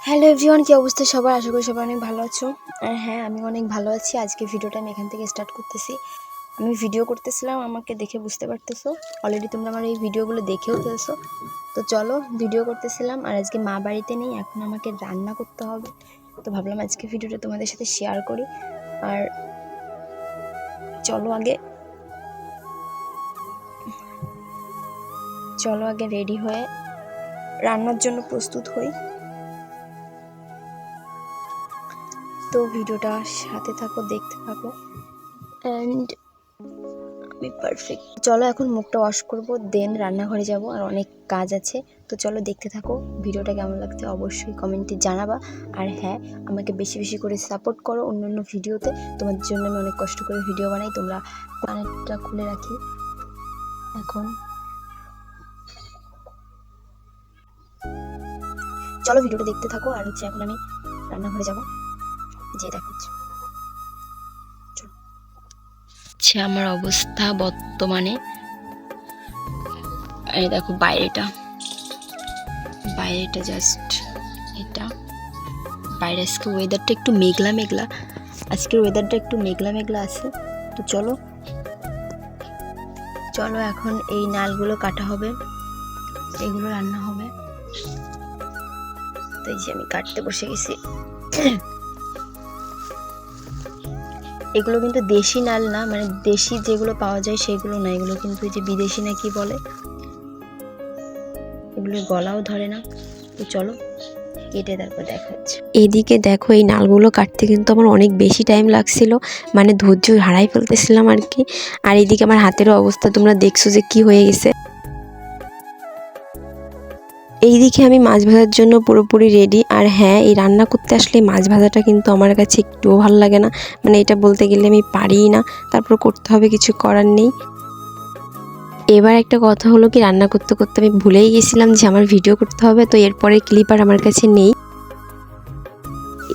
Hello everyone, কি অবস্থা সবার? আশা করি সবাই অনেক ভালো আছো। আর হ্যাঁ, আমি অনেক ভালো আছি। আজকে ভিডিওটা আমি এখান থেকে স্টার্ট করতেছি। আমি ভিডিও করতেছিলাম, আমাকে দেখে বুঝতে পারতেছো। অলরেডি তোমরা আমার এই ভিডিওগুলো দেখেও ফেলছো। তো চলো, ভিডিও করতেছিলাম আর আজকে মা বাড়িতে নেই, এখন আমাকে রান্না করতে হবে। তো ভাবলাম আজকে ভিডিওটা তোমাদের সাথে শেয়ার করি। আর চলো আগে রেডি হয়ে রান্নার জন্য প্রস্তুত হই। তো ভিডিওটা সাথে থাকো, দেখতে থাকো। অ্যান্ড আমি পারফেক্ট। চলো এখন মুখটা ওয়াশ করবো, দেন রান্নাঘরে যাব, আর অনেক কাজ আছে। তো চলো দেখতে থাকো। ভিডিওটা কেমন লাগছে অবশ্যই কমেন্টে জানাবা। আর হ্যাঁ, আমাকে বেশি বেশি করে সাপোর্ট করো অন্যান্য ভিডিওতে। তোমাদের জন্য আমি অনেক কষ্ট করে ভিডিও বানাই। তোমরা কানেক্টটা খুলে রাখি এখন। চলো ভিডিওটা দেখতে থাকো। আর এখন আমি রান্নাঘরে যাব, যে দেখাচ্ছি আমার অবস্থা বর্তমানে। এই দেখো বাইরেটা জাস্ট এটা। বাইরে আজকে ওয়েদারটা একটু মেঘলা মেঘলা, আছে। তো চলো এখন এই নালগুলো কাটা হবে, এগুলো রান্না হবে। তো এই যে আমি কাটতে বসে গেছি। এগুলো কিন্তু দেশি নাল না, মানে দেশি যেগুলো পাওয়া যায় সেগুলো না, এগুলো কিন্তু এই যে বিদেশি না কি বলে, এগুলো গলাও ধরে না। তো চলো কেটে তারপর দেখা হচ্ছে। এদিকে দেখো, এই নালগুলো কাটতে কিন্তু আমার অনেক বেশি টাইম লাগছিল, মানে ধৈর্য হারাই ফেলতেছিলাম আর কি। আর এদিকে আমার হাতেরও অবস্থা তোমরা দেখছো যে কি হয়ে গেছে। এইদিকে আমি মাছ ভাজার জন্য পুরোপুরি রেডি। আর হ্যাঁ, এই রান্না করতে আসলে মাছ ভাজাটা কিন্তু আমার কাছে একটুও ভালো লাগে না, মানে এটা বলতে গেলে আমি পারিই না, তারপর করতে হবে, কিছু করার নেই। এবার একটা কথা হলো কি, রান্না করতে করতে আমি ভুলেই গেছিলাম যে আমার ভিডিও করতে হবে। তো এরপরে ক্লিপ আর আমার কাছে নেই।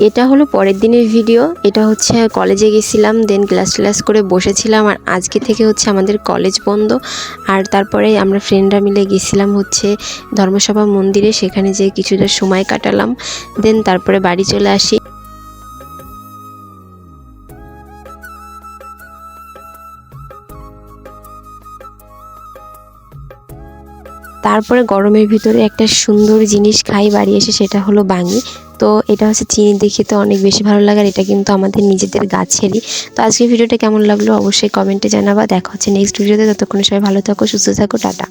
এটা হলো পরের দিনের ভিডিও। এটা হচ্ছে কলেজে গেছিলাম, দেন ক্লাস করে বসেছিলাম। আর আজকে থেকে হচ্ছে আমাদের কলেজ বন্ধ। আর তারপরে আমরা ফ্রেন্ডরা মিলে গেছিলাম হচ্ছে ধর্মসভা মন্দিরে, সেখানে যে কিছুটা সময় কাটালাম, দেন তারপরে বাড়ি চলে আসি। তারপরে গরমের ভিতরে একটা সুন্দর জিনিস খাই বাড়ি এসে, সেটা হলো বাঙি। তো এটা হচ্ছে চিনি দেখে তো অনেক বেশি ভালো লাগে, আর এটা কিন্তু আমাদের নিজেদের গাছেরই। তো আজকের ভিডিওটা কেমন লাগলো অবশ্যই কমেন্টে জানাবা। দেখা হচ্ছে নেক্সট ভিডিওতে। ততক্ষণ সবাই ভালো থাকো, সুস্থ থাকো, টাটা।